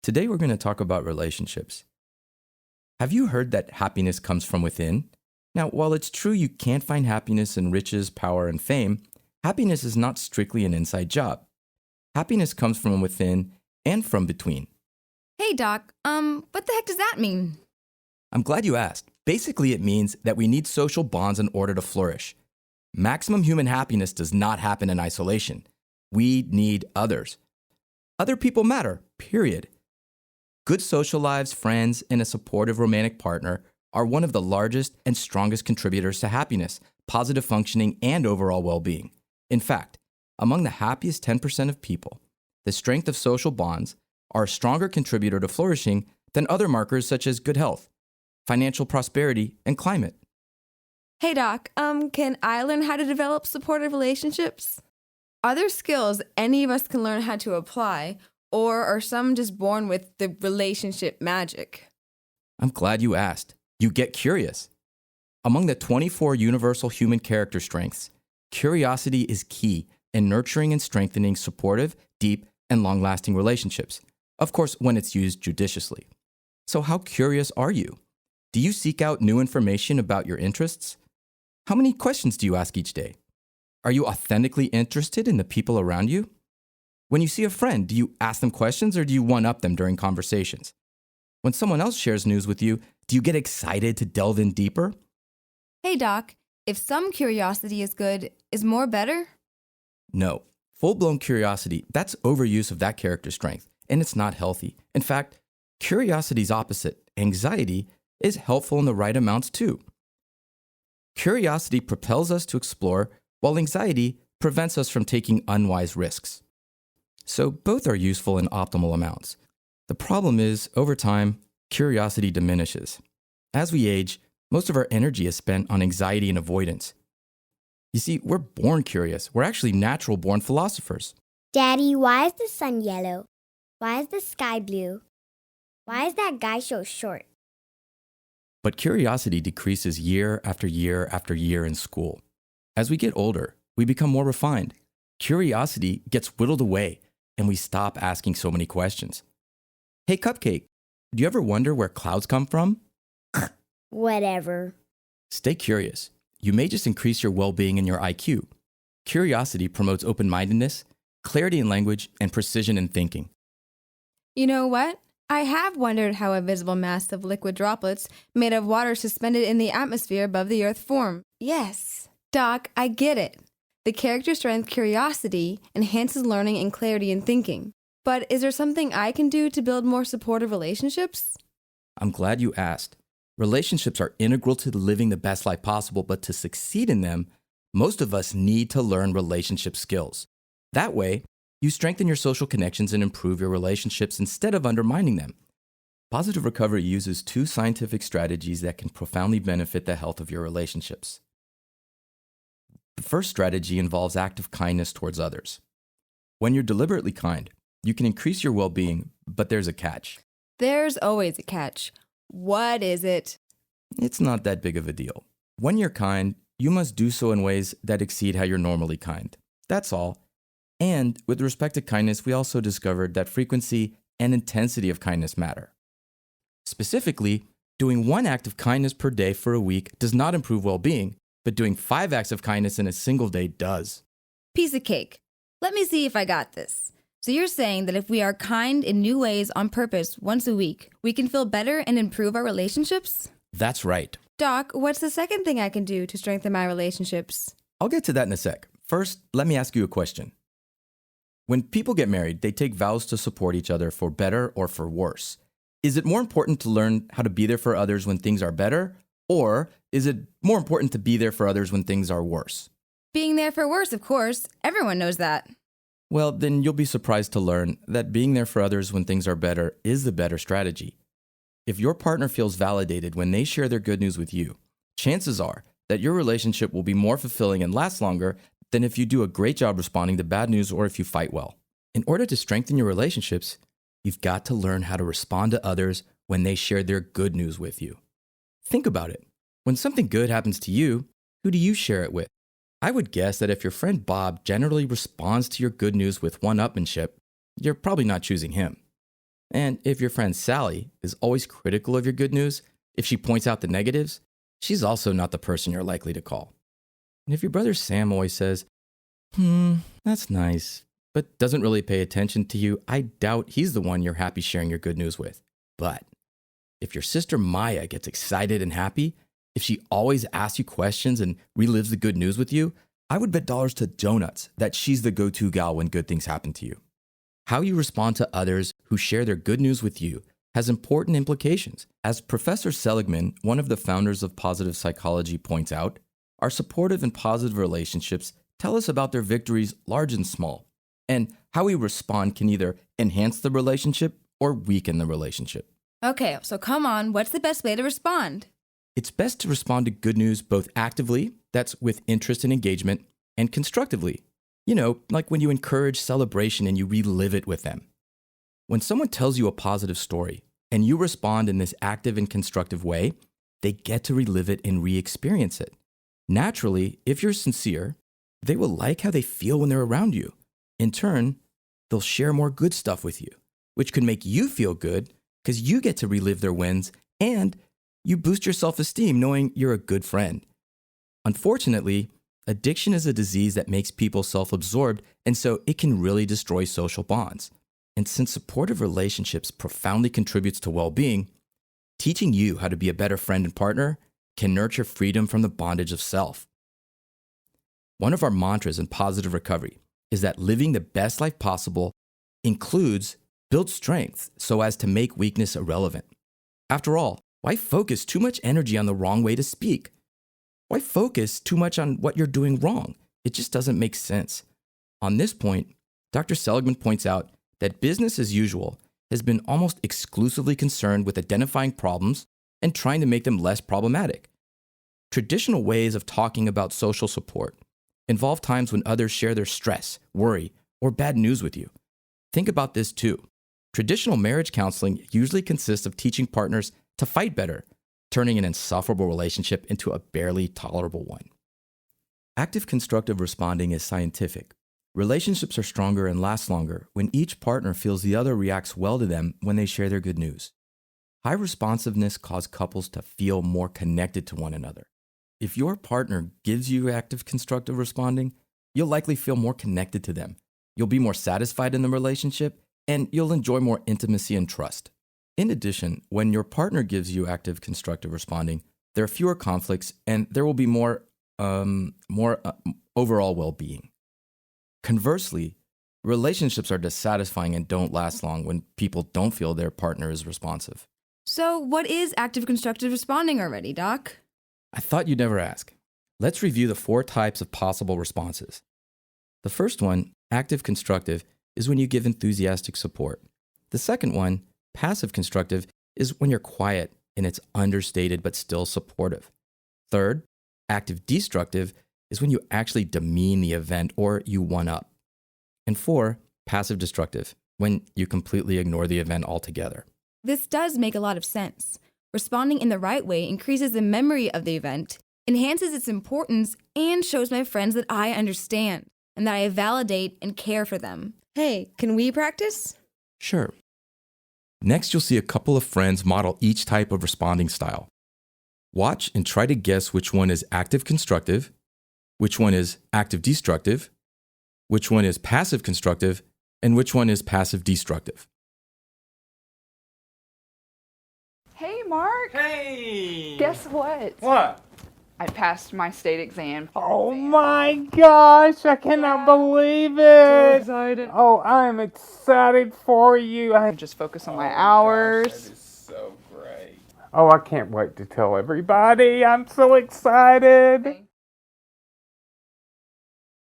Today we're going to talk about relationships. Have you heard that happiness comes from within? Now, while it's true you can't find happiness in riches, power, and fame, happiness is not strictly an inside job. Happiness comes from within and from between. Hey, Doc, what the heck does that mean? I'm glad you asked. Basically, it means that we need social bonds in order to flourish. Maximum human happiness does not happen in isolation. We need others. Other people matter, period. Good social lives, friends, and a supportive romantic partner are one of the largest and strongest contributors to happiness, positive functioning, and overall well-being. In fact, among the happiest 10% of people, the strength of social bonds are a stronger contributor to flourishing than other markers such as good health, financial prosperity, and climate. Hey, Doc, can I learn how to develop supportive relationships? Are there skills any of us can learn how to apply, or are some just born with the relationship magic? I'm glad you asked. You get curious. Among the 24 universal human character strengths, curiosity is key in nurturing and strengthening supportive, deep, and long-lasting relationships. Of course, when it's used judiciously. So how curious are you? Do you seek out new information about your interests? How many questions do you ask each day? Are you authentically interested in the people around you? When you see a friend, do you ask them questions or do you one-up them during conversations? When someone else shares news with you, do you get excited to delve in deeper? Hey, Doc, if some curiosity is good, is more better? No. Full-blown curiosity, that's overuse of that character strength, and it's not healthy. In fact, curiosity's opposite, anxiety, is helpful in the right amounts too. Curiosity propels us to explore, while anxiety prevents us from taking unwise risks. So both are useful in optimal amounts. The problem is, over time, curiosity diminishes. As we age, most of our energy is spent on anxiety and avoidance. You see, we're born curious. We're actually natural-born philosophers. Daddy, why is the sun yellow? Why is the sky blue? Why is that guy so short? But curiosity decreases year after year after year in school. As we get older, we become more refined. Curiosity gets whittled away, and we stop asking so many questions. Hey, Cupcake, do you ever wonder where clouds come from? Whatever. Stay curious. You may just increase your well-being and your IQ. Curiosity promotes open-mindedness, clarity in language, and precision in thinking. You know what? I have wondered how a visible mass of liquid droplets made of water suspended in the atmosphere above the Earth form. Yes. Doc, I get it. The character strength curiosity enhances learning and clarity in thinking. But is there something I can do to build more supportive relationships? I'm glad you asked. Relationships are integral to living the best life possible, but to succeed in them, most of us need to learn relationship skills. That way, you strengthen your social connections and improve your relationships instead of undermining them. Positive recovery uses two scientific strategies that can profoundly benefit the health of your relationships. The first strategy involves active kindness towards others. When you're deliberately kind, you can increase your well-being, but there's a catch. There's always a catch. What is it? It's not that big of a deal. When you're kind, you must do so in ways that exceed how you're normally kind. That's all. And with respect to kindness, we also discovered that frequency and intensity of kindness matter. Specifically, doing 1 act of kindness per day for a week does not improve well-being, but doing 5 acts of kindness in a single day does. Piece of cake. Let me see if I got this. So you're saying that if we are kind in new ways on purpose once a week, we can feel better and improve our relationships? That's right. Doc, what's the second thing I can do to strengthen my relationships? I'll get to that in a sec. First, let me ask you a question. When people get married, they take vows to support each other for better or for worse. Is it more important to learn how to be there for others when things are better, or is it more important to be there for others when things are worse? Being there for worse, of course. Everyone knows that. Well, then you'll be surprised to learn that being there for others when things are better is the better strategy. If your partner feels validated when they share their good news with you, chances are that your relationship will be more fulfilling and last longer than if you do a great job responding to bad news or if you fight well. In order to strengthen your relationships, you've got to learn how to respond to others when they share their good news with you. Think about it. When something good happens to you, who do you share it with? I would guess that if your friend Bob generally responds to your good news with one-upmanship, you're probably not choosing him. And if your friend Sally is always critical of your good news, if she points out the negatives, she's also not the person you're likely to call. And if your brother Sam always says, that's nice, but doesn't really pay attention to you, I doubt he's the one you're happy sharing your good news with. But if your sister Maya gets excited and happy, if she always asks you questions and relives the good news with you, I would bet dollars to donuts that she's the go-to gal when good things happen to you. How you respond to others who share their good news with you has important implications. As Professor Seligman, one of the founders of positive psychology, points out, our supportive and positive relationships tell us about their victories, large and small, and how we respond can either enhance the relationship or weaken the relationship. Okay, so come on, what's the best way to respond? It's best to respond to good news both actively, that's with interest and engagement, and constructively. You know, like when you encourage celebration and you relive it with them. When someone tells you a positive story and you respond in this active and constructive way, they get to relive it and re-experience it. Naturally, if you're sincere, they will like how they feel when they're around you. In turn, they'll share more good stuff with you, which can make you feel good because you get to relive their wins and you boost your self-esteem knowing you're a good friend. Unfortunately, addiction is a disease that makes people self-absorbed, and so it can really destroy social bonds. And since supportive relationships profoundly contributes to well-being, teaching you how to be a better friend and partner can nurture freedom from the bondage of self. One of our mantras in positive recovery is that living the best life possible includes build strength so as to make weakness irrelevant. After all, why focus too much energy on the wrong way to speak? Why focus too much on what you're doing wrong? It just doesn't make sense. On this point, Dr. Seligman points out that business as usual has been almost exclusively concerned with identifying problems and trying to make them less problematic. Traditional ways of talking about social support involve times when others share their stress, worry, or bad news with you. Think about this too. Traditional marriage counseling usually consists of teaching partners to fight better, turning an insufferable relationship into a barely tolerable one. Active constructive responding is scientific. Relationships are stronger and last longer when each partner feels the other reacts well to them when they share their good news. High responsiveness causes couples to feel more connected to one another. If your partner gives you active constructive responding, you'll likely feel more connected to them. You'll be more satisfied in the relationship, and you'll enjoy more intimacy and trust. In addition, when your partner gives you active constructive responding, there are fewer conflicts and there will be more overall well-being. Conversely, relationships are dissatisfying and don't last long when people don't feel their partner is responsive. So what is active constructive responding already, Doc? I thought you'd never ask. Let's review the 4 types of possible responses. The first one, active constructive, is when you give enthusiastic support. The second one, passive constructive, is when you're quiet and it's understated but still supportive. Third, active destructive is when you actually demean the event or you one-up. And 4, passive destructive, when you completely ignore the event altogether. This does make a lot of sense. Responding in the right way increases the memory of the event, enhances its importance, and shows my friends that I understand and that I validate and care for them. Hey, can we practice? Sure. Next, you'll see a couple of friends model each type of responding style. Watch and try to guess which one is active constructive, which one is active destructive, which one is passive constructive, and which one is passive destructive. Hey, Mark. Hey! Guess what? What? I passed my state exam. Oh my gosh, I cannot believe So it! excited. Oh, I'm excited for you. I just focus on my hours. Gosh, that is so great. Oh, I can't wait to tell everybody. I'm so excited.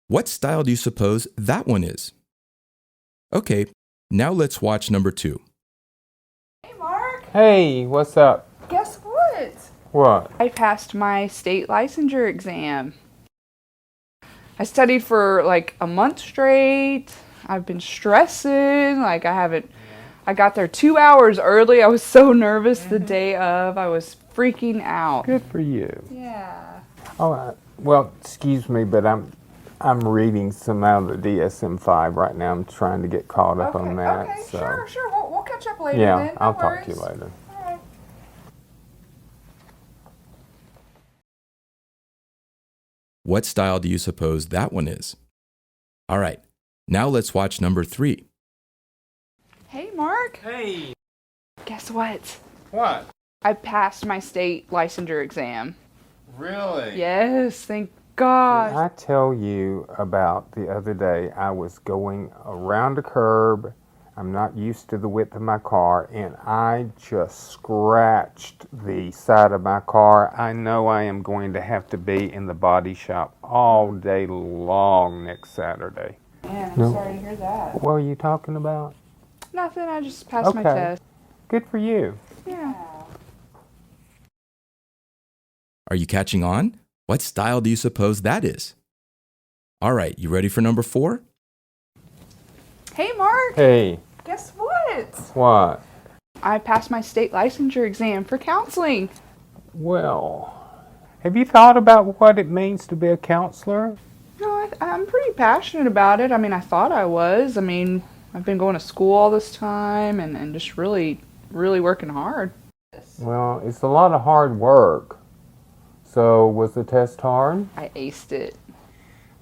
What style do you suppose that one is? Okay, now let's watch number 2. Hey, Mark. Hey, what's up? Guess what? What? I passed my state licensure exam. I studied for like a month straight. I've been stressing. I got there 2 hours early. I was so nervous the day of. I was freaking out. Good for you. Yeah. Oh, well, excuse me, but I'm reading some out of the DSM-5 right now. I'm trying to get caught up on that. Okay, so. sure. We'll catch catch up later Yeah, then. No I'll talk to you worries. later. All right. What style do you suppose that one is? All right, now let's watch number 3. Hey, Mark. Hey. Guess what? What? I passed my state licensure exam. Really? Yes, thank God. I tell you about the other day, I was going around a curb. I'm not used to the width of my car, and I just scratched the side of my car. I know I am going to have to be in the body shop all day long next Saturday. Man, I'm No. sorry to hear that. What are you talking about? Nothing, I just passed my Okay. test. Good for you. Yeah. Are you catching on? What style do you suppose that is? All right, you ready for number 4? Hey, Mark. Hey, Guess what? what? I passed my state licensure exam for counseling. Well, have you thought about what it means to be a counselor? No, I'm pretty passionate about it. I mean, I thought I was. I mean, I've been going to school all this time and just really working hard. Well, it's a lot of hard work. So, was the test hard? I aced it.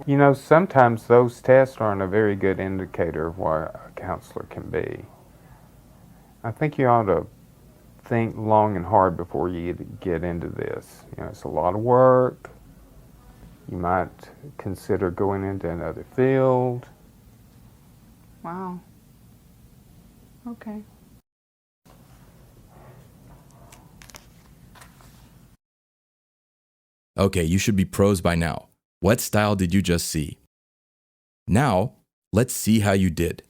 You know, sometimes those tests aren't a very good indicator of what a counselor can be. I think you ought to think long and hard before you get into this. You know, it's a lot of work. You might consider going into another field. Wow. Okay. Okay, you should be pros by now. What style did you just see? Now, let's see how you did.